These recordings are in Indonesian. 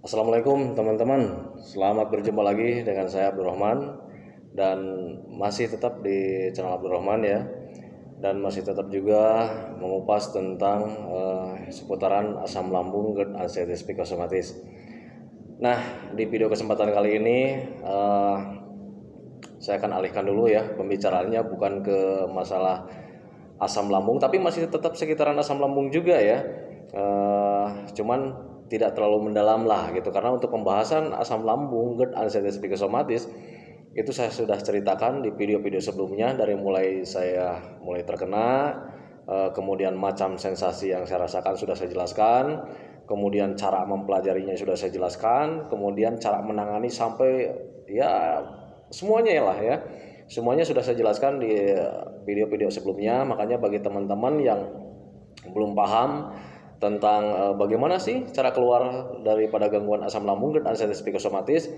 Assalamualaikum teman-teman, selamat berjumpa lagi dengan saya Abdurrahman dan masih tetap di channel Abdurrahman ya, dan masih tetap juga mengupas tentang seputaran asam lambung, GERD, anestesi psikosomatis. Nah, di video kesempatan kali ini saya akan alihkan dulu ya pembicaraannya bukan ke masalah asam lambung, tapi masih tetap sekitaran asam lambung juga ya. Cuman tidak terlalu mendalam lah gitu, karena untuk pembahasan asam lambung, GERD, anestesi psikosomatis itu saya sudah ceritakan di video-video sebelumnya, dari mulai saya terkena, kemudian macam sensasi yang saya rasakan sudah saya jelaskan, kemudian cara mempelajarinya sudah saya jelaskan, kemudian cara menangani sampai ya semuanya lah ya. Semuanya sudah saya jelaskan di video-video sebelumnya. Makanya bagi teman-teman yang belum paham tentang bagaimana sih cara keluar daripada gangguan asam lambung dan anestesi psikosomatis,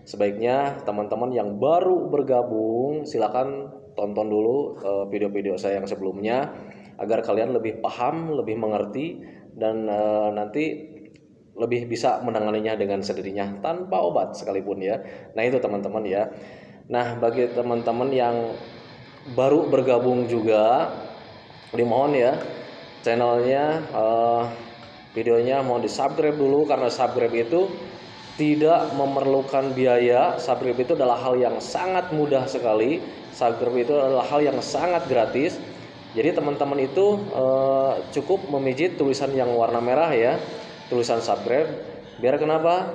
sebaiknya teman-teman yang baru bergabung silakan tonton dulu video-video saya yang sebelumnya agar kalian lebih paham, lebih mengerti, dan nanti lebih bisa menanganinya dengan sendirinya tanpa obat sekalipun ya. Nah itu teman-teman ya. Nah bagi teman-teman yang baru bergabung juga, dimohon ya channelnya, videonya mau di subscribe dulu, karena subscribe itu tidak memerlukan biaya. Subscribe itu adalah hal yang sangat mudah sekali. Subscribe itu adalah hal yang sangat gratis. Jadi teman-teman itu cukup memijit tulisan yang warna merah ya, tulisan subscribe. Biar kenapa?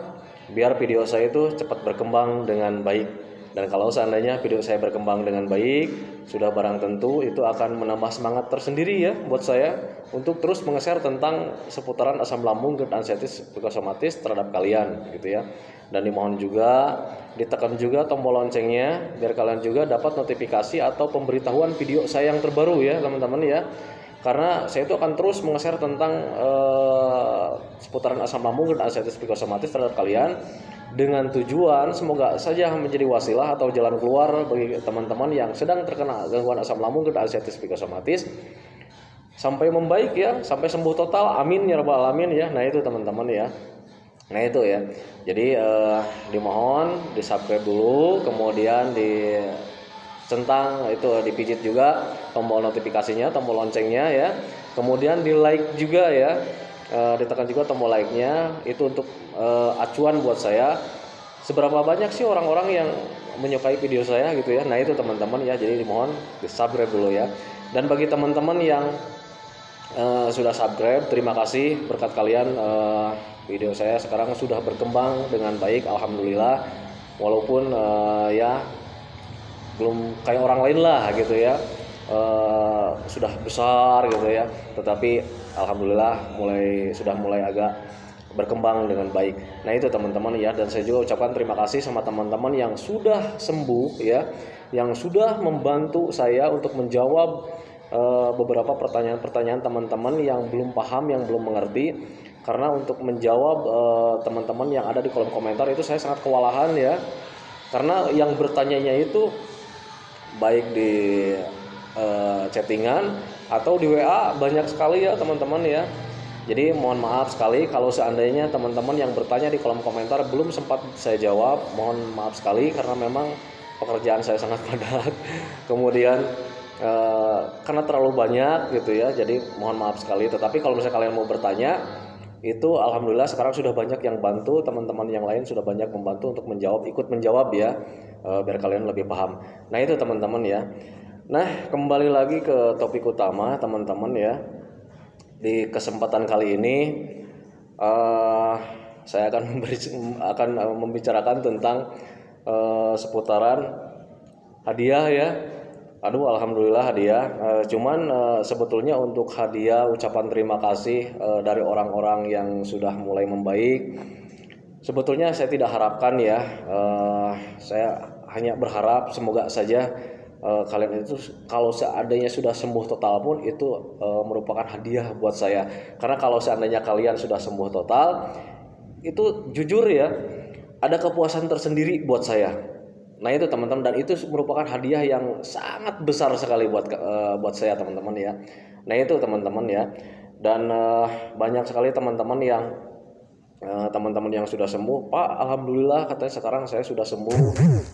Biar video saya itu cepat berkembang dengan baik. Dan kalau seandainya video saya berkembang dengan baik, sudah barang tentu itu akan menambah semangat tersendiri ya buat saya untuk terus menge-share tentang seputaran asam lambung, GERD, anestesi psikosomatis terhadap kalian gitu ya. Dan dimohon juga ditekan juga tombol loncengnya biar kalian juga dapat notifikasi atau pemberitahuan video saya yang terbaru ya teman-teman ya. Karena saya itu akan terus menge-share tentang seputaran asam lambung, GERD, anestesi psikosomatis terhadap kalian, dengan tujuan semoga saja menjadi wasilah atau jalan keluar bagi teman-teman yang sedang terkena gangguan asam lambung, GERD, anestesi psikosomatis sampai membaik ya, sampai sembuh total. Amin ya rabbal alamin ya. Nah itu teman-teman ya. Nah itu ya. Jadi dimohon di subscribe dulu, kemudian di centang itu dipijit juga tombol notifikasinya, tombol loncengnya ya. Kemudian di like juga ya. Ditekan juga tombol like-nya, itu untuk acuan buat saya seberapa banyak sih orang-orang yang menyukai video saya gitu ya. Nah itu teman-teman ya, jadi dimohon di subscribe dulu ya. Dan bagi teman-teman yang sudah subscribe, terima kasih, berkat kalian video saya sekarang sudah berkembang dengan baik, alhamdulillah. Walaupun ya belum kayak orang lain lah gitu ya, sudah besar gitu ya, tetapi alhamdulillah sudah mulai agak berkembang dengan baik. Nah itu teman-teman ya, dan saya juga ucapkan terima kasih sama teman-teman yang sudah sembuh ya, yang sudah membantu saya untuk menjawab beberapa pertanyaan-pertanyaan teman-teman yang belum paham, yang belum mengerti. Karena untuk menjawab teman-teman yang ada di kolom komentar itu saya sangat kewalahan ya, karena yang bertanyanya itu baik di chattingan atau di WA banyak sekali ya teman-teman ya. Jadi mohon maaf sekali kalau seandainya teman-teman yang bertanya di kolom komentar belum sempat saya jawab. Mohon maaf sekali karena memang pekerjaan saya sangat padat. Kemudian karena terlalu banyak gitu ya. Jadi mohon maaf sekali. Tetapi kalau misalnya kalian mau bertanya, itu alhamdulillah sekarang sudah banyak yang bantu, teman-teman yang lain sudah banyak membantu untuk menjawab, ikut menjawab ya, biar kalian lebih paham. Nah itu teman-teman ya. Nah kembali lagi ke topik utama teman-teman ya. Di kesempatan kali ini saya akan membicarakan tentang seputaran hadiah ya. Aduh alhamdulillah hadiah. Cuman sebetulnya untuk hadiah ucapan terima kasih dari orang-orang yang sudah mulai membaik, sebetulnya saya tidak harapkan ya. Saya hanya berharap semoga saja kalian itu kalau seandainya sudah sembuh total pun itu merupakan hadiah buat saya. Karena kalau seandainya kalian sudah sembuh total, itu jujur ya, ada kepuasan tersendiri buat saya. Nah itu teman-teman, dan itu merupakan hadiah yang sangat besar sekali buat saya teman-teman ya. Nah itu teman-teman ya. Dan banyak sekali teman-teman yang teman-teman yang sudah sembuh, Pak, alhamdulillah katanya sekarang saya sudah sembuh,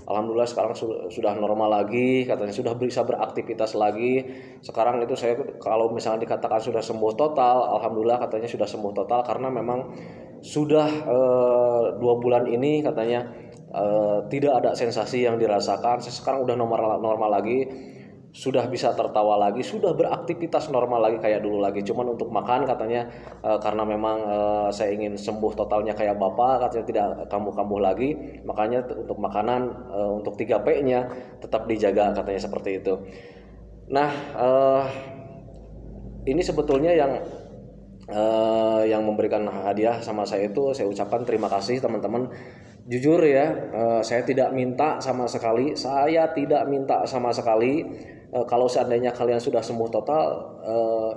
alhamdulillah sekarang sudah normal lagi, katanya sudah bisa beraktivitas lagi. Sekarang itu saya kalau misalnya dikatakan sudah sembuh total, alhamdulillah katanya sudah sembuh total, karena memang sudah 2 bulan ini katanya tidak ada sensasi yang dirasakan. Sekarang udah normal lagi, sudah bisa tertawa lagi, sudah beraktivitas normal lagi kayak dulu lagi. Cuman untuk makan katanya karena memang saya ingin sembuh totalnya kayak Bapak, katanya tidak kambuh-kambuh lagi, makanya untuk makanan untuk 3P-nya tetap dijaga, katanya seperti itu. Nah, ini sebetulnya yang memberikan hadiah sama saya itu, saya ucapkan terima kasih teman-teman. Jujur ya, saya tidak minta sama sekali, kalau seandainya kalian sudah sembuh total,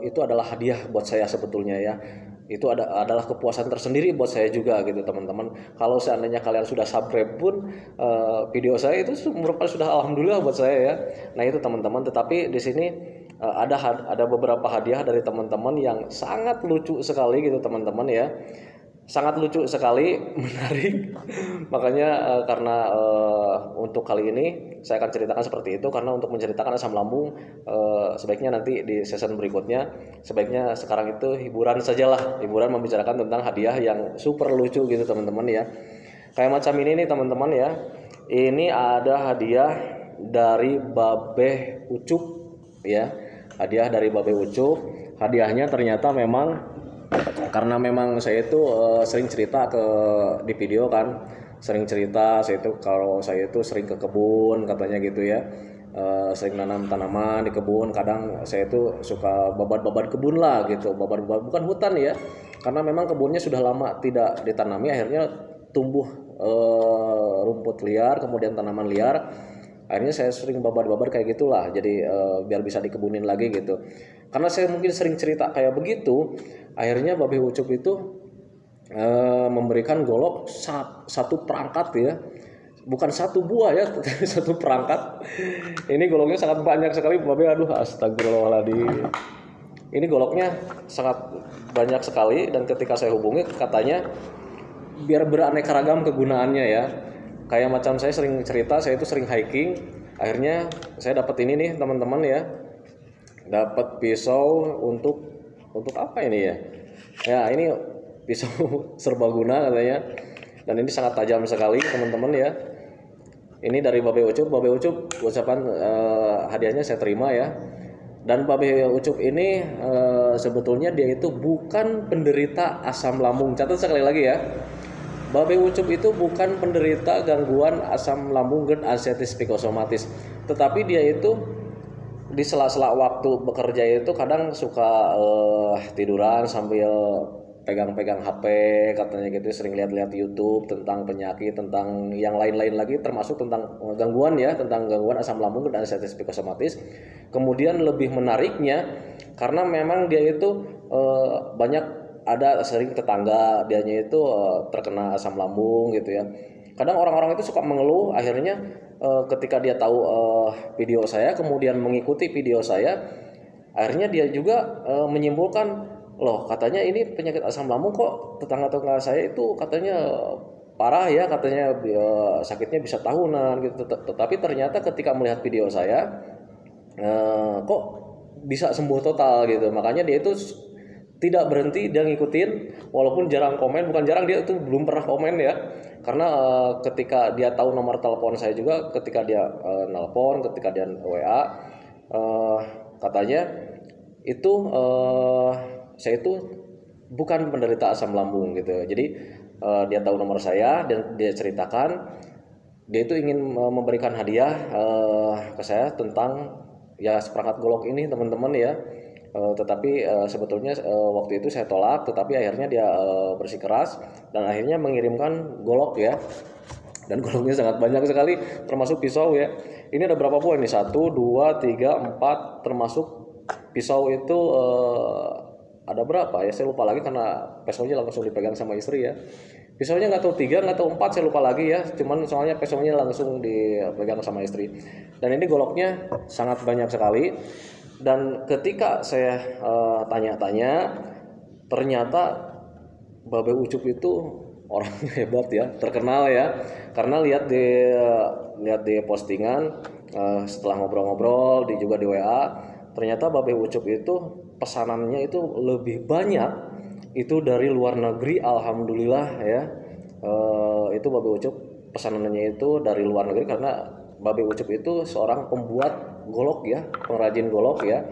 itu adalah hadiah buat saya sebetulnya ya. Itu adalah kepuasan tersendiri buat saya juga gitu teman-teman. Kalau seandainya kalian sudah subscribe pun video saya itu merupakan sudah alhamdulillah buat saya ya. Nah itu teman-teman. Tetapi di sini ada beberapa hadiah dari teman-teman yang sangat lucu sekali gitu teman-teman ya. Sangat lucu sekali, menarik. Makanya karena untuk kali ini saya akan ceritakan seperti itu, karena untuk menceritakan asam lambung sebaiknya nanti di season berikutnya. Sebaiknya sekarang itu hiburan sajalah, hiburan membicarakan tentang hadiah yang super lucu gitu teman-teman ya. Kayak macam ini nih teman-teman ya. Ini ada hadiah dari Babe Ucup ya. Hadiah dari Babe Ucup. Hadiahnya ternyata memang karena memang saya itu sering cerita di video kan, sering cerita saya itu kalau saya itu sering ke kebun katanya gitu ya, sering nanam tanaman di kebun. Kadang saya itu suka babat-babat kebun lah gitu, babat-babat bukan hutan ya, karena memang kebunnya sudah lama tidak ditanami, akhirnya tumbuh rumput liar, kemudian tanaman liar. Akhirnya saya sering babat-babat kayak gitulah, jadi biar bisa dikebunin lagi gitu. Karena saya mungkin sering cerita kayak begitu, akhirnya Babe Ucup itu memberikan golok satu perangkat ya, bukan satu buah ya, satu perangkat. Ini goloknya sangat banyak sekali, Babe. Aduh, astagfirullahaladzim. Ini goloknya sangat banyak sekali, dan ketika saya hubungi katanya biar beraneka ragam kegunaannya ya. Kayak macam saya sering cerita, saya itu sering hiking. Akhirnya saya dapat ini nih teman-teman ya. Dapat pisau untuk apa ini ya? Ya, ini pisau serbaguna katanya. Dan ini sangat tajam sekali teman-teman ya. Ini dari Babe Ucup. Babe Ucup ucapan hadiahnya saya terima ya. Dan Babe Ucup ini sebetulnya dia itu bukan penderita asam lambung. Catat sekali lagi ya. Babe Ucup itu bukan penderita gangguan asam lambung GERD ascites psikosomatis, tetapi dia itu di sela-sela waktu bekerja itu kadang suka tiduran sambil pegang-pegang HP katanya gitu, sering lihat-lihat YouTube tentang penyakit, tentang yang lain-lain lagi, termasuk tentang gangguan ya, tentang gangguan asam lambung GERD ascites psikosomatis. Kemudian lebih menariknya karena memang dia itu banyak ada sering tetangga dianya itu terkena asam lambung gitu ya. Kadang orang-orang itu suka mengeluh, akhirnya ketika dia tahu video saya, kemudian mengikuti video saya, akhirnya dia juga menyimpulkan, loh katanya ini penyakit asam lambung kok tetangga-tetangga saya itu katanya parah ya, katanya sakitnya bisa tahunan gitu. Tetapi ternyata ketika melihat video saya kok bisa sembuh total gitu. Makanya dia itu tidak berhenti, dia ngikutin walaupun jarang komen, bukan jarang, dia itu belum pernah komen ya, karena ketika dia tahu nomor telepon saya juga, ketika dia nelpon, ketika dia WA, katanya itu saya itu bukan penderita asam lambung gitu. Jadi dia tahu nomor saya dan dia ceritakan dia itu ingin memberikan hadiah ke saya tentang ya seperangkat golok ini teman-teman ya. Tetapi sebetulnya waktu itu saya tolak, tetapi akhirnya dia bersikeras dan akhirnya mengirimkan golok ya. Dan goloknya sangat banyak sekali, termasuk pisau ya. Ini ada berapa buah nih? 1, 2, 3, 4, termasuk pisau itu ada berapa ya? Saya lupa lagi karena pisaunya langsung dipegang sama istri ya. Pisaunya nggak tahu 3, nggak tahu 4, saya lupa lagi ya. Cuman soalnya pisaunya langsung dipegang sama istri. Dan ini goloknya sangat banyak sekali. Dan ketika saya tanya-tanya, ternyata Babe Ucup itu orangnya hebat ya, terkenal ya. Karena lihat di postingan, setelah ngobrol-ngobrol juga di WA, ternyata Babe Ucup itu pesanannya itu lebih banyak itu dari luar negeri. Alhamdulillah ya. Itu Babe Ucup pesanannya itu dari luar negeri, karena Babe Ucup itu seorang pembuat golok ya, pengrajin golok ya.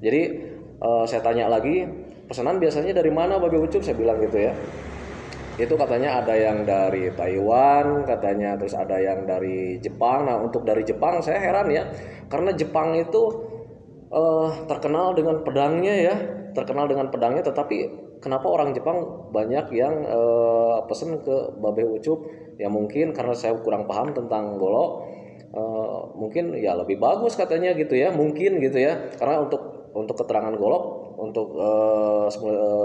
Jadi saya tanya lagi, pesanan biasanya dari mana Babe Ucup? Saya bilang gitu ya. Itu katanya ada yang dari Taiwan katanya, terus ada yang dari Jepang. Nah, untuk dari Jepang saya heran ya, karena Jepang itu terkenal dengan pedangnya ya, tetapi kenapa orang Jepang banyak yang pesen ke Babe Ucup? Ya mungkin karena saya kurang paham tentang golok, mungkin ya lebih bagus katanya gitu ya, mungkin gitu ya, karena untuk keterangan golok, untuk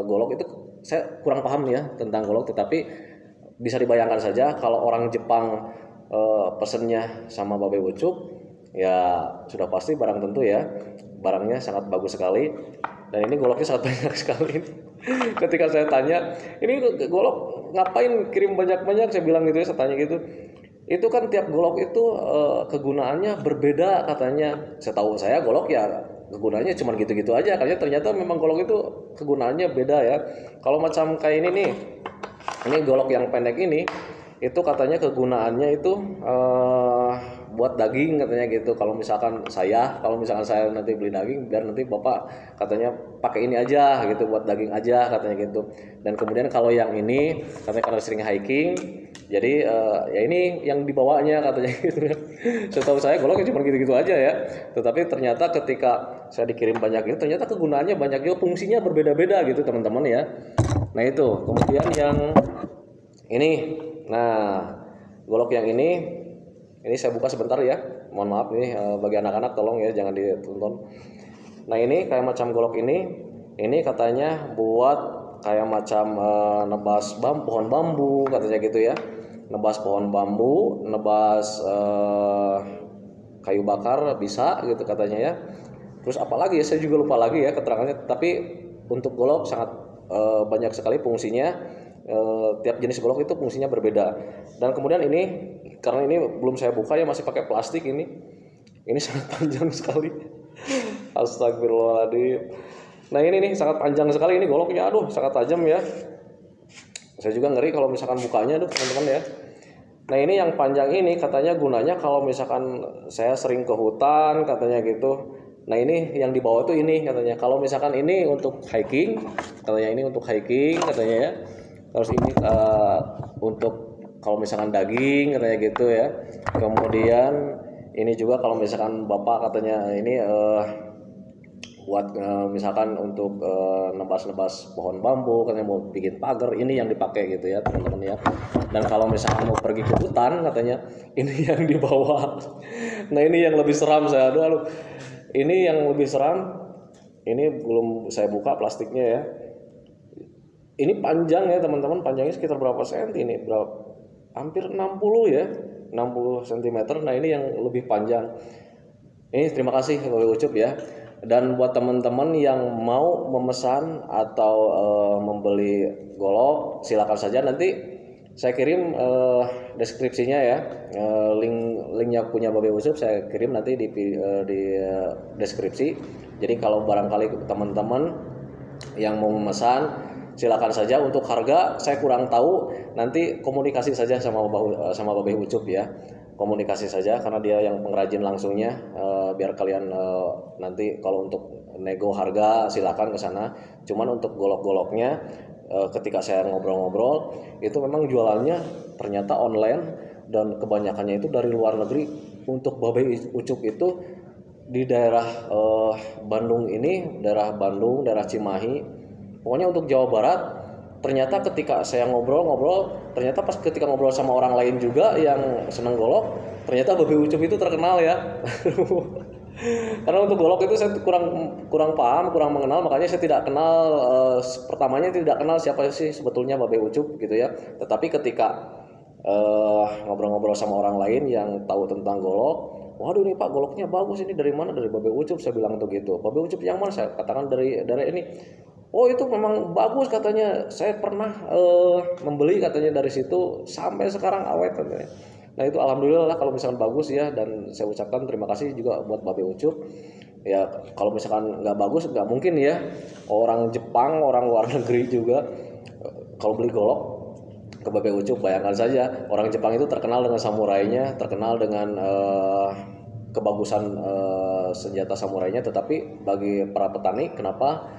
golok itu saya kurang paham ya tentang golok. Tetapi bisa dibayangkan saja kalau orang Jepang pesennya sama Babe Ucup, ya sudah pasti barang tentu ya, barangnya sangat bagus sekali. Dan ini goloknya sangat banyak sekali. Ketika saya tanya, ini golok ngapain kirim banyak-banyak, saya bilang gitu ya, saya tanya gitu. Itu kan tiap golok itu kegunaannya berbeda katanya. Setahu saya golok ya kegunaannya cuma gitu-gitu aja. Katanya ternyata memang golok itu kegunaannya beda ya. Kalau macam kayak ini nih, ini golok yang pendek ini, itu katanya kegunaannya itu buat daging katanya gitu. Kalau misalkan saya nanti beli daging, biar nanti bapak katanya pakai ini aja gitu, buat daging aja katanya gitu. Dan kemudian kalau yang ini katanya karena sering hiking, jadi ya ini yang dibawanya katanya gitu. Setahu saya goloknya cuma gitu-gitu aja ya. Tetapi ternyata ketika saya dikirim banyak ini, ternyata kegunaannya banyak juga, fungsinya berbeda-beda gitu teman-teman ya. Nah itu, kemudian yang ini, nah golok yang ini saya buka sebentar ya, mohon maaf nih bagi anak-anak tolong ya jangan ditonton. Nah ini kayak macam golok ini katanya buat kayak macam nebas pohon bambu katanya gitu ya, nebas pohon bambu, nebas kayu bakar bisa gitu katanya ya. Terus apalagi ya, saya juga lupa lagi ya keterangannya. Tapi untuk golok sangat banyak sekali fungsinya. Tiap jenis golok itu fungsinya berbeda. Dan kemudian ini, karena ini belum saya buka ya, masih pakai plastik ini sangat panjang sekali. Astagfirullahaladzim. Nah ini nih sangat panjang sekali ini goloknya, aduh sangat tajam ya. Saya juga ngeri kalau misalkan bukanya tuh teman-teman ya. Nah ini yang panjang ini katanya gunanya kalau misalkan saya sering ke hutan katanya gitu. Nah ini yang dibawa tuh ini katanya, kalau misalkan ini untuk hiking katanya ya. Terus ini untuk kalau misalkan daging katanya gitu ya. Kemudian ini juga kalau misalkan bapak katanya ini buat misalkan untuk nebas-nebas pohon bambu, katanya mau bikin pagar, ini yang dipakai gitu ya teman-teman ya. Dan kalau misalkan mau pergi ke hutan katanya ini yang dibawa. Nah ini yang lebih seram, saya aduh ini yang lebih seram. Ini belum saya buka plastiknya ya. Ini panjang ya teman-teman, panjangnya sekitar berapa senti ini? Hampir 60 ya, 60 cm. Nah ini yang lebih panjang. Ini terima kasih Babe Ucup ya. Dan buat teman-teman yang mau memesan atau membeli golok, silakan saja, nanti saya kirim deskripsinya ya, linknya punya Babe Ucup saya kirim nanti di deskripsi. Jadi kalau barangkali teman-teman yang mau memesan, silakan saja. Untuk harga saya kurang tahu, nanti komunikasi saja sama Babe Ucup ya, komunikasi saja karena dia yang pengrajin langsungnya. Biar kalian nanti kalau untuk nego harga silakan ke sana. Cuman untuk golok-goloknya ketika saya ngobrol-ngobrol itu memang jualannya ternyata online dan kebanyakannya itu dari luar negeri. Untuk Babe Ucup itu di daerah Bandung ini, daerah Cimahi. Pokoknya untuk Jawa Barat, ternyata ketika saya ngobrol-ngobrol, ternyata pas ketika ngobrol sama orang lain juga yang senang golok, ternyata Babe Ucup itu terkenal ya. Karena untuk golok itu saya kurang paham, kurang mengenal, makanya saya tidak kenal, pertamanya tidak kenal siapa sih sebetulnya Babe Ucup gitu ya. Tetapi ketika ngobrol-ngobrol sama orang lain yang tahu tentang golok, waduh ini Pak goloknya bagus, ini dari mana? Dari Babe Ucup, saya bilang tuh gitu. Babe Ucup yang mana? Saya katakan dari ini. Oh itu memang bagus katanya, saya pernah membeli katanya dari situ sampai sekarang awet katanya. Nah itu alhamdulillah lah kalau misalkan bagus ya, dan saya ucapkan terima kasih juga buat Babe Ucup. Ya kalau misalkan nggak bagus nggak mungkin ya orang Jepang, orang luar negeri juga kalau beli golok ke Babe Ucup. Bayangkan saja orang Jepang itu terkenal dengan samurainya, terkenal dengan kebagusan senjata samurainya, tetapi bagi para petani kenapa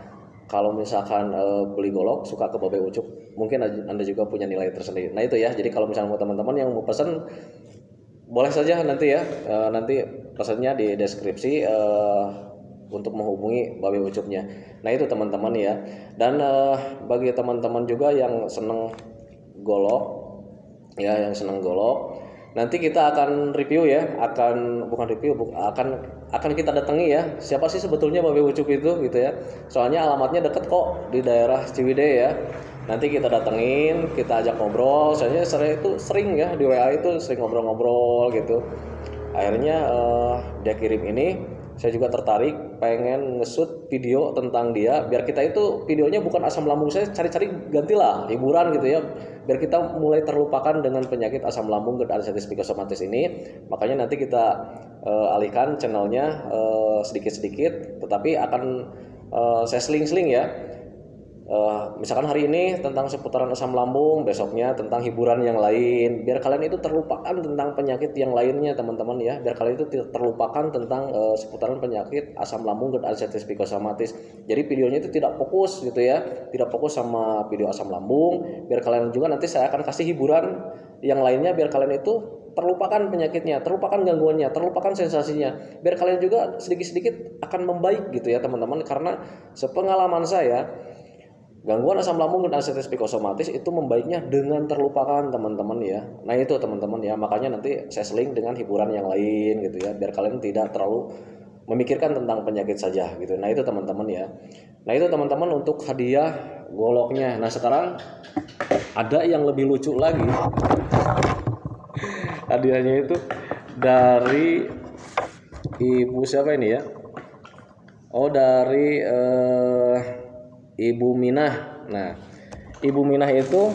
kalau misalkan beli golok suka ke Babe Ucup? Mungkin Anda juga punya nilai tersendiri. Nah itu ya, jadi kalau misalnya mau teman-teman yang mau pesan boleh saja nanti ya, nanti pesannya di deskripsi untuk menghubungi Babe Ucupnya. Nah itu teman-teman ya. Dan bagi teman-teman juga yang seneng golok ya, yang seneng golok, nanti kita akan review ya, akan kita datangi ya. Siapa sih sebetulnya Babe Ucup itu gitu ya. Soalnya alamatnya deket kok di daerah Ciwidey ya. Nanti kita datengin, kita ajak ngobrol. Soalnya saya itu sering ya di WA itu sering ngobrol-ngobrol gitu. Akhirnya dia kirim ini, saya juga tertarik pengen nge-shoot video tentang dia, biar kita itu videonya bukan asam lambung, saya cari-cari gantilah hiburan gitu ya, biar kita mulai terlupakan dengan penyakit asam lambung GERD ansetis psikosomatis ini. Makanya nanti kita alihkan channelnya sedikit-sedikit, tetapi akan saya seling-seling ya. Misalkan hari ini tentang seputaran asam lambung, besoknya tentang hiburan yang lain, biar kalian itu terlupakan tentang penyakit yang lainnya teman-teman ya, biar kalian itu terlupakan tentang seputaran penyakit asam lambung GERD ansetis psikosomatis. Jadi videonya itu tidak fokus gitu ya, tidak fokus sama video asam lambung, biar kalian juga nanti saya akan kasih hiburan yang lainnya, biar kalian itu terlupakan penyakitnya, terlupakan gangguannya, terlupakan sensasinya, biar kalian juga sedikit-sedikit akan membaik gitu ya teman-teman. Karena sepengalaman saya, gangguan asam lambung dan ansetis psikosomatis itu membaiknya dengan terlupakan teman-teman ya. Nah itu teman-teman ya, makanya nanti saya seling dengan hiburan yang lain gitu ya, biar kalian tidak terlalu memikirkan tentang penyakit saja gitu. Nah itu teman-teman ya. Nah itu teman-teman untuk hadiah goloknya. Nah sekarang ada yang lebih lucu lagi. Hadiahnya itu dari ibu siapa ini ya? Oh dari Ibu Minah. Nah, Ibu Minah itu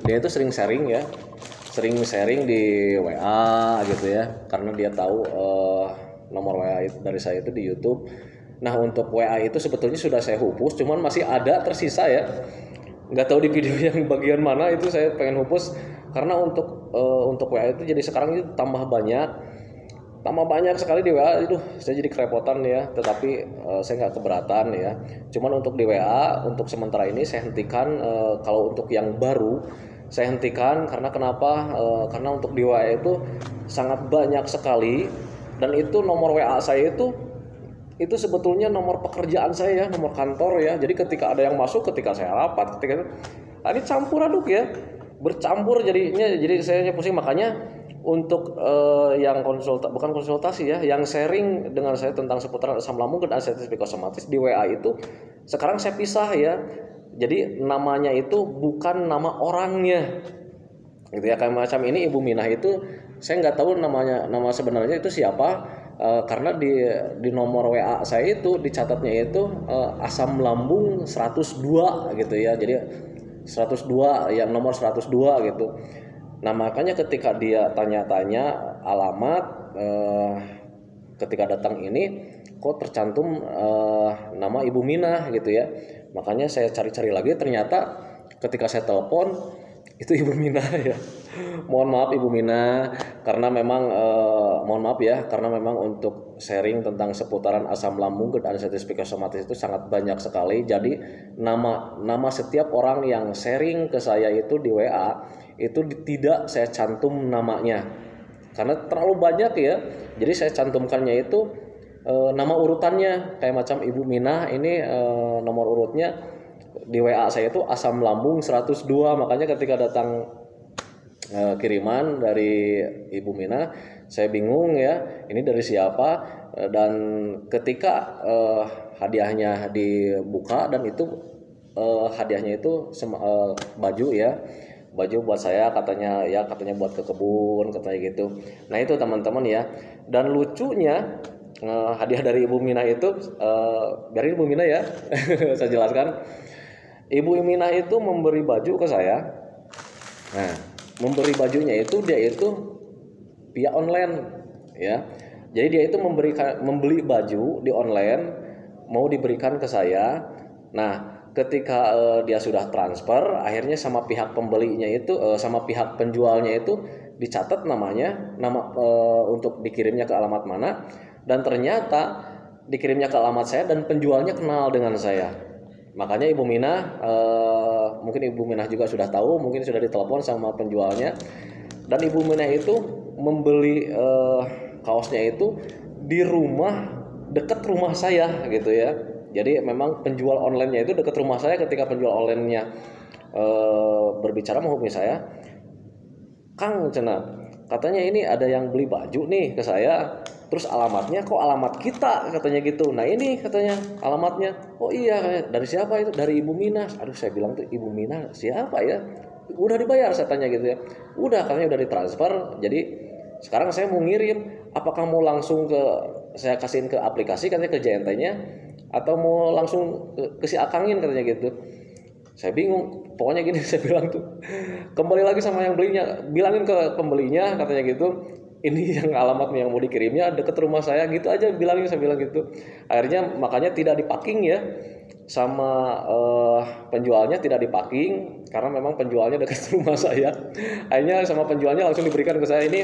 dia itu sering sharing ya, sering sharing di WA gitu ya, karena dia tahu nomor WA dari saya itu di YouTube. Nah untuk WA itu sebetulnya sudah saya hapus, cuman masih ada tersisa ya. Nggak tahu di video yang bagian mana itu saya pengen hapus, karena untuk WA itu jadi sekarang itu tambah banyak sekali di WA. Itu saya jadi kerepotan ya, tetapi saya nggak keberatan ya. Cuman untuk di WA untuk sementara ini saya hentikan. Kalau untuk yang baru saya hentikan karena kenapa? Karena untuk di WA itu sangat banyak sekali, dan itu nomor WA saya itu sebetulnya nomor pekerjaan saya ya, nomor kantor ya. Jadi ketika ada yang masuk, ketika saya rapat, ini campur aduk ya, bercampur jadinya, jadi saya pusing. Makanya untuk yang bukan konsultasi ya, yang sharing dengan saya tentang seputaran asam lambung dan ansetis psikosomatis di WA itu sekarang saya pisah ya. Jadi namanya itu bukan nama orangnya gitu ya. Kayak macam ini Ibu Minah itu saya nggak tahu nama sebenarnya itu siapa, karena di nomor WA saya itu dicatatnya itu asam lambung 102 gitu ya. Jadi 102 yang nomor 102 gitu. Nah makanya ketika dia tanya-tanya alamat, ketika datang ini kok tercantum nama Ibu Minah gitu ya. Makanya saya cari-cari lagi, ternyata ketika saya telepon itu Ibu Minah ya. Mohon maaf Ibu Minah, karena memang mohon maaf ya, karena memang untuk sharing tentang seputaran asam lambung dan ansetis psikosomatis itu sangat banyak sekali. Jadi nama setiap orang yang sharing ke saya itu di WA itu tidak saya cantum namanya karena terlalu banyak ya. Jadi saya cantumkannya itu nama urutannya, kayak macam Ibu Minah ini nomor urutnya di WA saya itu asam lambung 102. Makanya ketika datang kiriman dari Ibu Minah, saya bingung ya, ini dari siapa. Dan ketika hadiahnya dibuka, dan itu hadiahnya itu baju ya, baju buat saya katanya buat ke kebun katanya gitu. Nah itu teman-teman ya. Dan lucunya hadiah dari Ibu Mina itu, biarin Ibu Mina ya, saya jelaskan. Ibu Mina itu memberi baju ke saya. Nah, memberi bajunya itu dia itu via online, ya. Jadi dia itu membeli baju di online, mau diberikan ke saya. Nah, ketika dia sudah transfer, akhirnya sama pihak pembelinya itu, sama pihak penjualnya itu dicatat namanya, untuk dikirimnya ke alamat mana, dan ternyata dikirimnya ke alamat saya dan penjualnya kenal dengan saya. Makanya Ibu Mina, mungkin Ibu Mina juga sudah tahu, mungkin sudah ditelepon sama penjualnya, dan Ibu Mina itu membeli kaosnya itu di rumah, dekat rumah saya gitu ya. Jadi memang penjual online-nya itu dekat rumah saya. Ketika penjual online-nya berbicara menghubungi saya, Kang Cena, katanya ini ada yang beli baju nih ke saya, terus alamatnya kok alamat kita, katanya gitu. Nah ini katanya alamatnya, oh iya, dari siapa itu? Dari Ibu Mina. Aduh, saya bilang tuh Ibu Mina siapa ya? Udah dibayar, saya tanya gitu ya. Udah, katanya udah ditransfer. Jadi sekarang saya mau ngirim, apakah mau langsung saya kasihin ke aplikasi, katanya ke JNT-nya, atau mau langsung ke si Akangin, katanya gitu. Saya bingung, pokoknya gini, saya bilang tuh, kembali lagi sama yang belinya, bilangin ke pembelinya, katanya gitu, ini yang alamatnya yang mau dikirimnya deket rumah saya, gitu aja bilangin, saya bilang gitu. Akhirnya makanya tidak dipacking ya, sama penjualnya tidak dipacking, karena memang penjualnya dekat rumah saya. Akhirnya sama penjualnya langsung diberikan ke saya. Ini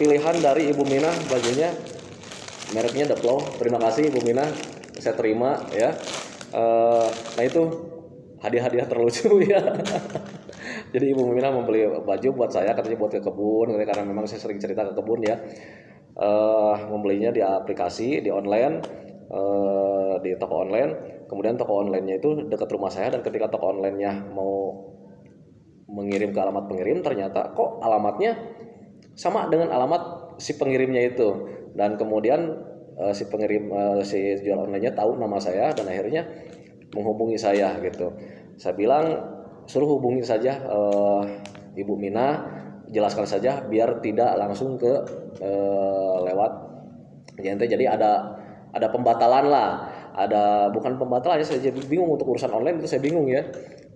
pilihan dari Ibu Mina, bajunya mereknya The Flow. Terima kasih Ibu Mina, saya terima ya. Nah itu hadiah-hadiah terlucu ya. Jadi Ibu Mina membeli baju buat saya, katanya buat ke kebun, karena memang saya sering cerita ke kebun ya. Membelinya di aplikasi, di online, di toko online. Kemudian toko onlinenya itu dekat rumah saya, dan ketika toko onlinenya mau mengirim ke alamat pengirim, ternyata kok alamatnya sama dengan alamat si pengirimnya itu. Dan kemudian si pengirim, si jual online-nya tahu nama saya, dan akhirnya menghubungi saya gitu. Saya bilang suruh hubungi saja Ibu Mina, jelaskan saja biar tidak langsung ke lewat JNT. Jadi ada pembatalan lah, bukan pembatalan ya, saya jadi bingung untuk urusan online itu, saya bingung ya,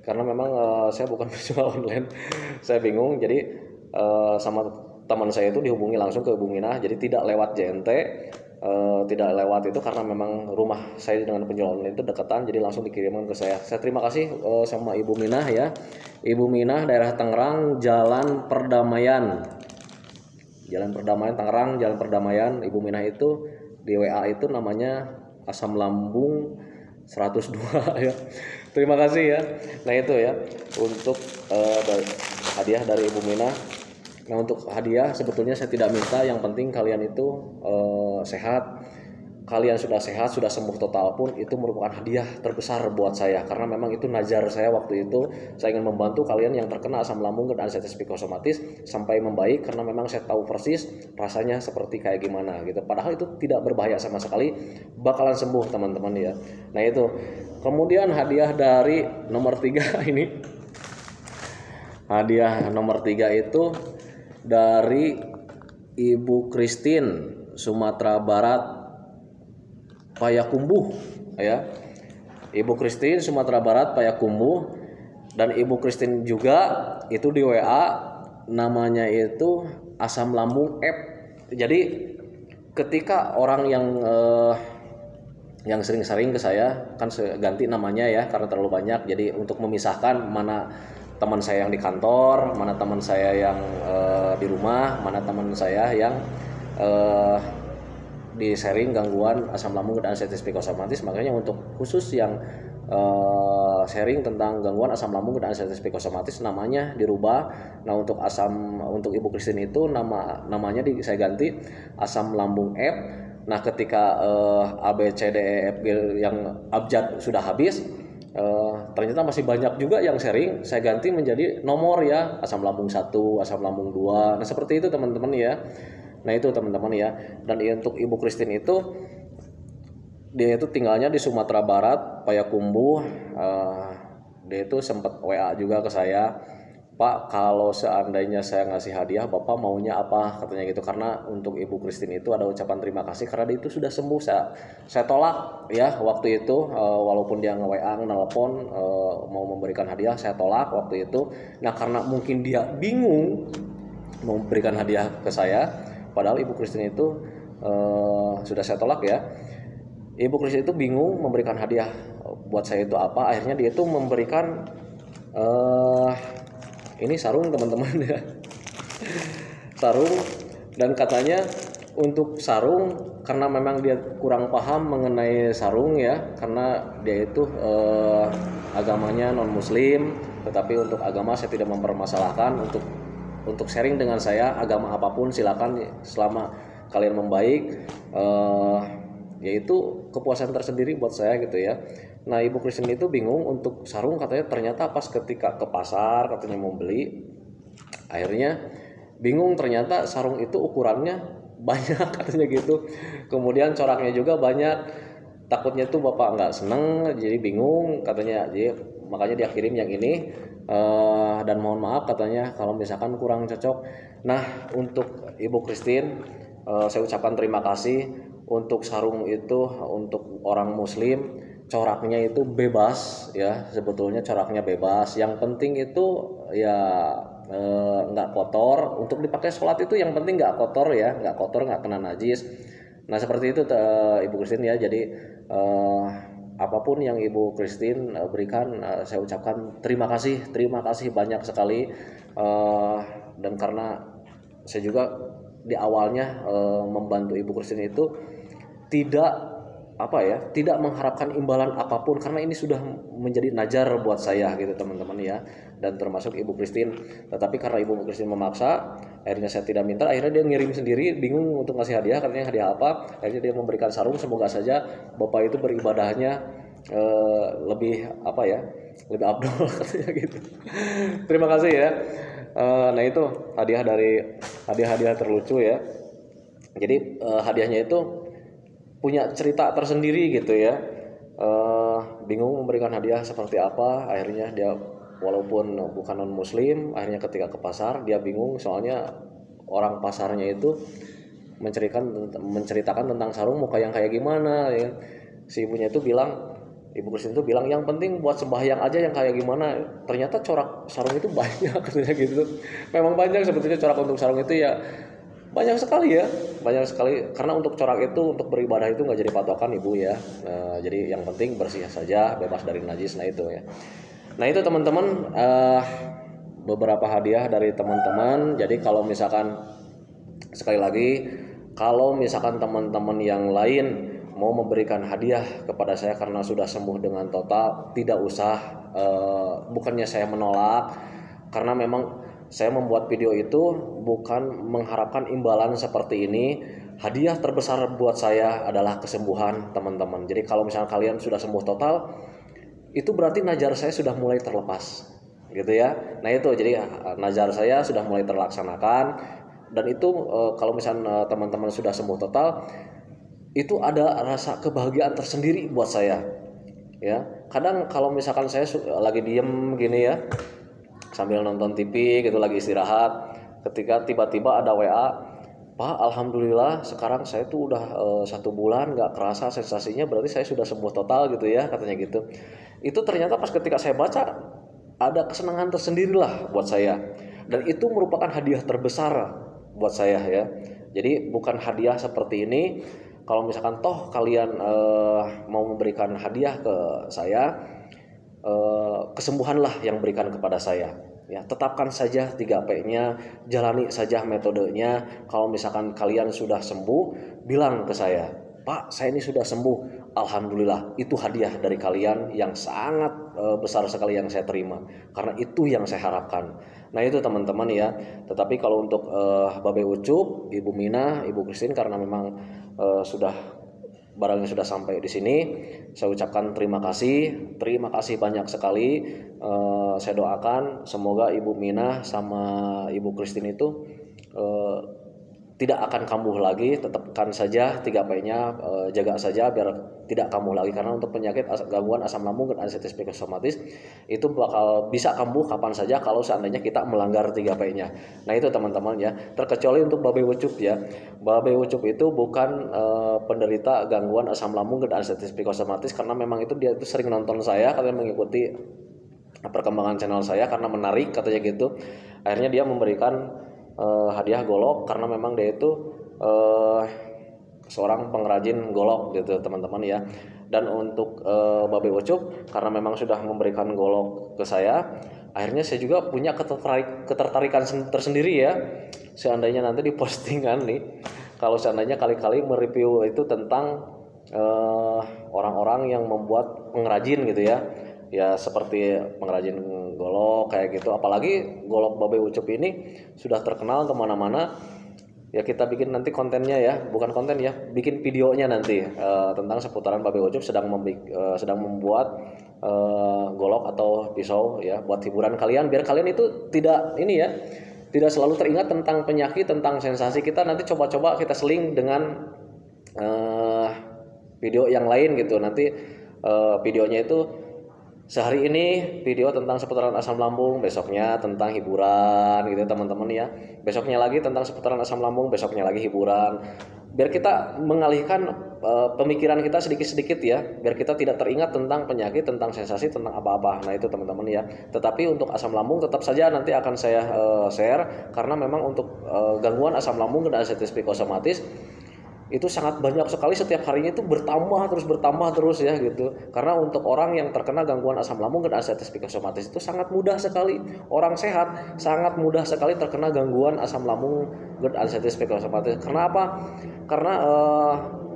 karena memang saya bukan penjual online. Saya bingung, jadi sama teman saya itu dihubungi langsung ke Ibu Mina, jadi tidak lewat JNT, tidak lewat itu, karena memang rumah saya dengan penjual online itu dekatan, jadi langsung dikirimkan ke saya. Saya terima kasih sama Ibu Mina ya. Ibu Mina, daerah Tangerang, Jalan Perdamaian Tangerang, Jalan Perdamaian. Ibu Mina itu di WA itu namanya asam lambung 102 ya. Terima kasih ya. Nah itu ya untuk hadiah dari Ibu Mina. Nah untuk hadiah sebetulnya saya tidak minta, yang penting kalian itu sehat. Kalian sudah sehat, sudah sembuh total pun itu merupakan hadiah terbesar buat saya, karena memang itu nazar saya waktu itu. Saya ingin membantu kalian yang terkena asam lambung dan anestesi psikosomatis sampai membaik, karena memang saya tahu persis rasanya seperti kayak gimana gitu. Padahal itu tidak berbahaya sama sekali, bakalan sembuh teman-teman ya. Nah itu. Kemudian hadiah dari nomor 3 ini. Hadiah nomor 3 itu dari Ibu Christine, Sumatera Barat, Payakumbuh ya. Ibu Christine, Sumatera Barat, Payakumbuh. Dan Ibu Christine juga itu di WA namanya itu asam lambung F. Jadi ketika orang yang sering-sering ke saya, kan ganti namanya ya karena terlalu banyak. Jadi untuk memisahkan mana teman saya yang di kantor, mana teman saya yang di rumah, mana teman saya yang di sharing gangguan asam lambung dan anestesi psikosomatis, makanya untuk khusus yang sharing tentang gangguan asam lambung dan anestesi psikosomatis namanya dirubah. Nah untuk Ibu Christine itu namanya saya ganti asam lambung F. Nah ketika A B C D E F G yang abjad sudah habis, ternyata masih banyak juga yang sharing, saya ganti menjadi nomor ya, asam lambung 1, asam lambung 2. Nah seperti itu teman-teman ya. Nah itu teman-teman ya. Dan untuk Ibu Christine itu dia itu tinggalnya di Sumatera Barat, Payakumbuh. Dia itu sempat WA juga ke saya. Pak, kalau seandainya saya ngasih hadiah, Bapak maunya apa? Katanya gitu. Karena untuk Ibu Christine itu ada ucapan terima kasih karena dia itu sudah sembuh. Saya tolak ya waktu itu, walaupun dia nge-WA, nelpon mau memberikan hadiah, saya tolak waktu itu. Nah, karena mungkin dia bingung mau memberikan hadiah ke saya, padahal Ibu Christine itu sudah saya tolak ya. Ibu Christine itu bingung memberikan hadiah buat saya itu apa. Akhirnya dia itu memberikan ini sarung teman-teman ya, sarung. Dan katanya untuk sarung karena memang dia kurang paham mengenai sarung ya, karena dia itu agamanya non muslim, tetapi untuk agama saya tidak mempermasalahkan. Untuk sharing dengan saya agama apapun silakan selama kalian membaik, yaitu kepuasan tersendiri buat saya gitu ya. Nah, Ibu Christine itu bingung untuk sarung, katanya ternyata pas ketika ke pasar katanya mau beli, akhirnya bingung ternyata sarung itu ukurannya banyak katanya gitu, kemudian coraknya juga banyak, takutnya tuh Bapak nggak seneng jadi bingung katanya, jadi makanya dia kirim yang ini, dan mohon maaf katanya kalau misalkan kurang cocok. Nah, untuk Ibu Christine saya ucapkan terima kasih. Untuk sarung itu untuk orang muslim coraknya itu bebas ya, sebetulnya coraknya bebas, yang penting itu ya nggak kotor. Untuk dipakai sholat itu yang penting nggak kotor ya, nggak kotor, nggak kena najis. Nah, seperti itu Ibu Christine ya. Jadi apapun yang Ibu Christine berikan, saya ucapkan terima kasih banyak sekali. Dan karena saya juga di awalnya membantu Ibu Christine itu tidak mengharapkan imbalan apapun, karena ini sudah menjadi najar buat saya gitu teman-teman ya, dan termasuk Ibu Christine. Tetapi karena Ibu Christine memaksa, akhirnya saya tidak minta, akhirnya dia ngirim sendiri, bingung untuk ngasih hadiah, katanya hadiah apa, akhirnya dia memberikan sarung. Semoga saja Bapak itu beribadahnya lebih lebih abdol katanya gitu. Terima kasih ya. Nah, itu hadiah terlucu ya. Jadi hadiahnya itu punya cerita tersendiri gitu ya. Bingung memberikan hadiah seperti apa, akhirnya dia walaupun bukan non muslim, akhirnya ketika ke pasar dia bingung, soalnya orang pasarnya itu menceritakan tentang sarung muka yang kayak gimana ya. Si ibunya itu bilang, Ibu Christine itu bilang yang penting buat sembahyang aja yang kayak gimana. Ternyata corak sarung itu banyak katanya gitu. Memang banyak sebetulnya corak untuk sarung itu ya, banyak sekali karena untuk corak itu untuk beribadah itu nggak jadi patokan Ibu ya. Jadi yang penting bersih saja, bebas dari najis. Nah itu ya. Nah itu teman-teman, beberapa hadiah dari teman-teman. Jadi kalau misalkan sekali lagi, kalau misalkan teman-teman yang lain mau memberikan hadiah kepada saya karena sudah sembuh dengan total, tidak usah. Bukannya saya menolak, karena memang saya membuat video itu bukan mengharapkan imbalan seperti ini. Hadiah terbesar buat saya adalah kesembuhan teman-teman. Jadi kalau misalnya kalian sudah sembuh total, itu berarti najar saya sudah mulai terlepas gitu ya. Nah itu, jadi najar saya sudah mulai terlaksanakan. Dan itu kalau misalnya teman-teman sudah sembuh total, itu ada rasa kebahagiaan tersendiri buat saya ya. Kadang kalau misalkan saya lagi diem gini ya, sambil nonton TV gitu, lagi istirahat, ketika tiba-tiba ada WA, Pak, alhamdulillah sekarang saya tuh udah 1 bulan nggak kerasa sensasinya, berarti saya sudah sembuh total gitu ya, katanya gitu. Itu ternyata pas ketika saya baca, ada kesenangan tersendiri lah buat saya, dan itu merupakan hadiah terbesar buat saya ya. Jadi bukan hadiah seperti ini. Kalau misalkan toh kalian mau memberikan hadiah ke saya, kesembuhanlah yang berikan kepada saya ya. Tetapkan saja 3P-nya, jalani saja metodenya. Kalau misalkan kalian sudah sembuh, bilang ke saya, Pak, saya ini sudah sembuh, alhamdulillah. Itu hadiah dari kalian yang sangat besar sekali yang saya terima, karena itu yang saya harapkan. Nah itu teman-teman ya. Tetapi kalau untuk Babe Ucup, Ibu Mina, Ibu Christine, karena memang barangnya sudah sampai di sini, saya ucapkan terima kasih banyak sekali. Saya doakan semoga Ibu Mina sama Ibu Christine itu tidak akan kambuh lagi. Tetapkan saja 3P-nya, jaga saja biar tidak kambuh lagi, karena untuk penyakit gangguan asam lambung dan anestesi psikosomatis itu bakal bisa kambuh kapan saja kalau seandainya kita melanggar 3P-nya. Nah itu teman-teman ya, terkecuali untuk babe ucup ya. Babe ucup itu bukan penderita gangguan asam lambung dan anestesi psikosomatis, karena memang itu dia itu sering nonton saya, katanya mengikuti perkembangan channel saya karena menarik katanya gitu. Akhirnya dia memberikan hadiah golok, karena memang dia itu seorang pengrajin golok gitu teman-teman ya. Dan untuk babe ucup, karena memang sudah memberikan golok ke saya, akhirnya saya juga punya ketertarikan tersendiri ya. Seandainya nanti di postingan nih, kalau seandainya kali-kali mereview itu tentang orang-orang yang membuat pengrajin gitu ya, ya seperti pengrajin golok kayak gitu. Apalagi golok babe ucup ini sudah terkenal kemana-mana ya. Kita bikin nanti kontennya ya, bukan konten ya, bikin videonya nanti tentang seputaran babe ucup sedang membuat golok atau pisau ya buat hiburan kalian, biar kalian itu tidak ini ya, tidak selalu teringat tentang penyakit, tentang sensasi. Kita nanti coba-coba kita seling dengan video yang lain gitu. Nanti videonya itu sehari ini video tentang seputaran asam lambung, besoknya tentang hiburan gitu teman-teman ya. Besoknya lagi tentang seputaran asam lambung, besoknya lagi hiburan. Biar kita mengalihkan pemikiran kita sedikit-sedikit ya, biar kita tidak teringat tentang penyakit, tentang sensasi, tentang apa-apa. Nah itu teman-teman ya. Tetapi untuk asam lambung tetap saja nanti akan saya share, karena memang untuk gangguan asam lambung dan anestesi psikosomatis itu sangat banyak sekali, setiap harinya itu bertambah terus ya gitu. Karena untuk orang yang terkena gangguan asam lambung dan anestesi psikosomatis itu sangat mudah sekali, orang sehat sangat mudah sekali terkena gangguan asam lambung dan anestesi psikosomatis. Kenapa? Karena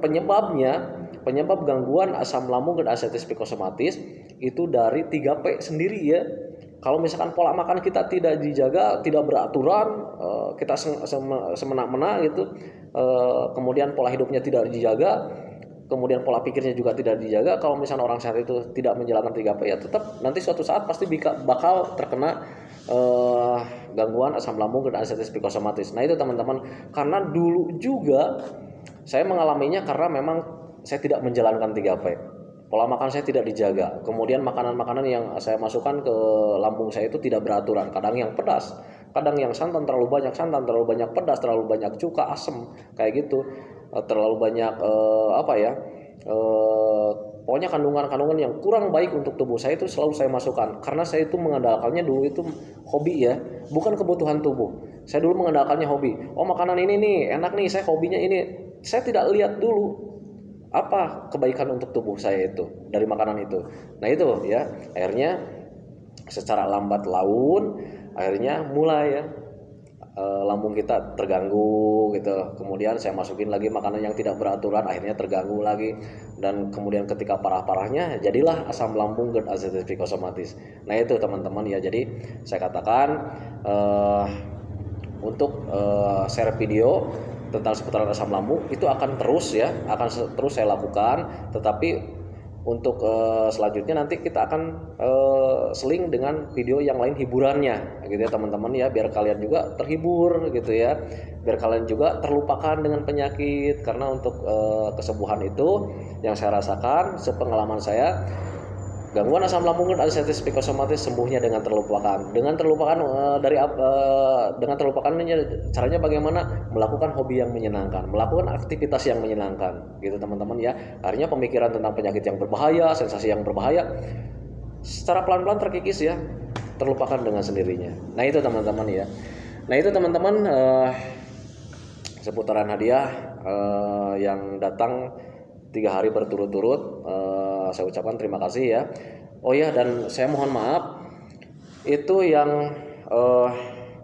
penyebab gangguan asam lambung dan anestesi psikosomatis itu dari 3P sendiri ya. Kalau misalkan pola makan kita tidak dijaga, tidak beraturan, kita semena-mena gitu, kemudian pola hidupnya tidak dijaga, kemudian pola pikirnya juga tidak dijaga. Kalau misalkan orang sehat itu tidak menjalankan 3P ya tetap nanti suatu saat pasti bakal terkena gangguan asam lambung dan anestesi psikosomatis. Nah itu teman-teman, karena dulu juga saya mengalaminya karena memang saya tidak menjalankan 3P. Pola makan saya tidak dijaga, kemudian makanan-makanan yang saya masukkan ke lambung saya itu tidak beraturan. Kadang yang pedas, kadang yang santan, terlalu banyak santan, terlalu banyak pedas, terlalu banyak cuka, asam kayak gitu, terlalu banyak pokoknya kandungan-kandungan yang kurang baik untuk tubuh saya itu selalu saya masukkan. Karena saya itu mengandalkannya dulu itu hobi ya, bukan kebutuhan tubuh. Saya dulu mengandalkannya hobi. Oh makanan ini nih enak nih, saya hobinya ini. Saya tidak lihat dulu apa kebaikan untuk tubuh saya itu dari makanan itu. Nah itu ya, akhirnya secara lambat laun akhirnya mulai ya lambung kita terganggu gitu. Kemudian saya masukin lagi makanan yang tidak beraturan, akhirnya terganggu lagi. Dan kemudian ketika parah-parahnya jadilah asam lambung dan anestesi psikosomatis. Nah itu teman-teman ya, jadi saya katakan untuk share video tentang seputaran asam lambung itu akan terus saya lakukan. Tetapi untuk selanjutnya nanti kita akan seling dengan video yang lain hiburannya gitu ya teman-teman ya, biar kalian juga terhibur gitu ya, biar kalian juga terlupakan dengan penyakit. Karena untuk kesembuhan itu yang saya rasakan, sepengalaman saya, gangguan asam lambung dan anestesi psikosomatis sembuhnya dengan terlupakan. Dengan terlupakan dengan terlupakannya caranya bagaimana? Melakukan hobi yang menyenangkan, melakukan aktivitas yang menyenangkan, gitu teman-teman ya. Akhirnya pemikiran tentang penyakit yang berbahaya, sensasi yang berbahaya, secara pelan-pelan terkikis ya, terlupakan dengan sendirinya. Nah itu teman-teman ya. Nah itu teman-teman seputaran hadiah yang datang 3 hari berturut-turut. Saya ucapkan terima kasih ya. Oh ya, dan saya mohon maaf itu yang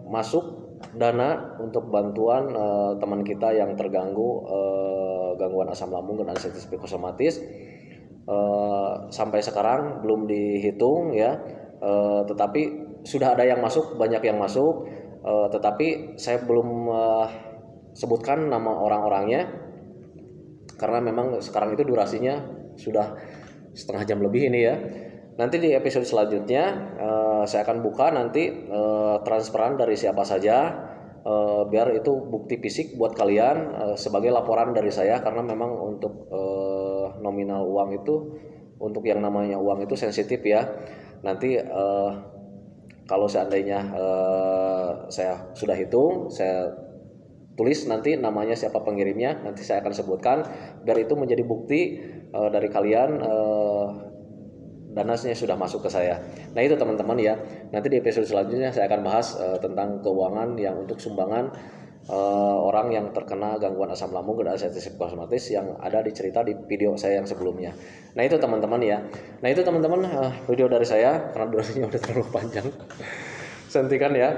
masuk dana untuk bantuan teman kita yang terganggu gangguan asam lambung dan anestesi psikosomatis sampai sekarang belum dihitung ya, tetapi sudah ada yang masuk, banyak yang masuk, tetapi saya belum sebutkan nama orang-orangnya karena memang sekarang itu durasinya sudah setengah jam lebih ini ya. Nanti di episode selanjutnya saya akan buka nanti transferan dari siapa saja biar itu bukti fisik buat kalian sebagai laporan dari saya, karena memang untuk nominal uang itu, untuk yang namanya uang itu sensitif ya. Nanti kalau seandainya saya sudah hitung, saya tulis nanti namanya siapa pengirimnya, nanti saya akan sebutkan biar itu menjadi bukti dari kalian dananya sudah masuk ke saya. Nah itu teman-teman ya, nanti di episode selanjutnya saya akan bahas tentang keuangan yang untuk sumbangan orang yang terkena gangguan asam lambung dan sensitif kosmetis yang ada di cerita di video saya yang sebelumnya. Nah itu teman-teman ya. Nah itu teman-teman video dari saya, karena durasinya udah terlalu panjang. Sentikan ya.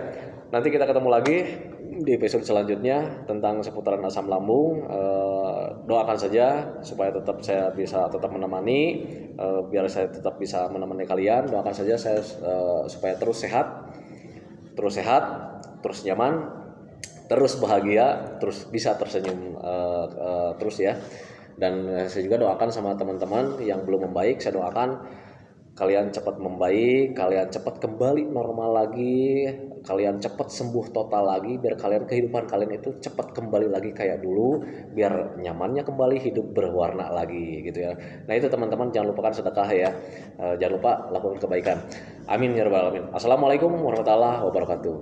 Nanti kita ketemu lagi di episode selanjutnya tentang seputaran asam lambung. Doakan saja supaya saya bisa tetap menemani, biar saya tetap bisa menemani kalian. Doakan saja saya supaya terus sehat, terus nyaman, terus bahagia, terus bisa tersenyum terus ya. Dan saya juga doakan sama teman-teman yang belum membaik, saya doakan kalian cepat membaik, kalian cepat kembali normal lagi, kalian cepat sembuh total lagi, biar kehidupan kalian itu cepat kembali lagi kayak dulu, biar nyamannya kembali, hidup berwarna lagi gitu ya. Nah itu teman-teman, jangan lupakan sedekah ya, jangan lupa lakukan kebaikan. Amin ya rabbal alamin. Assalamualaikum warahmatullahi wabarakatuh.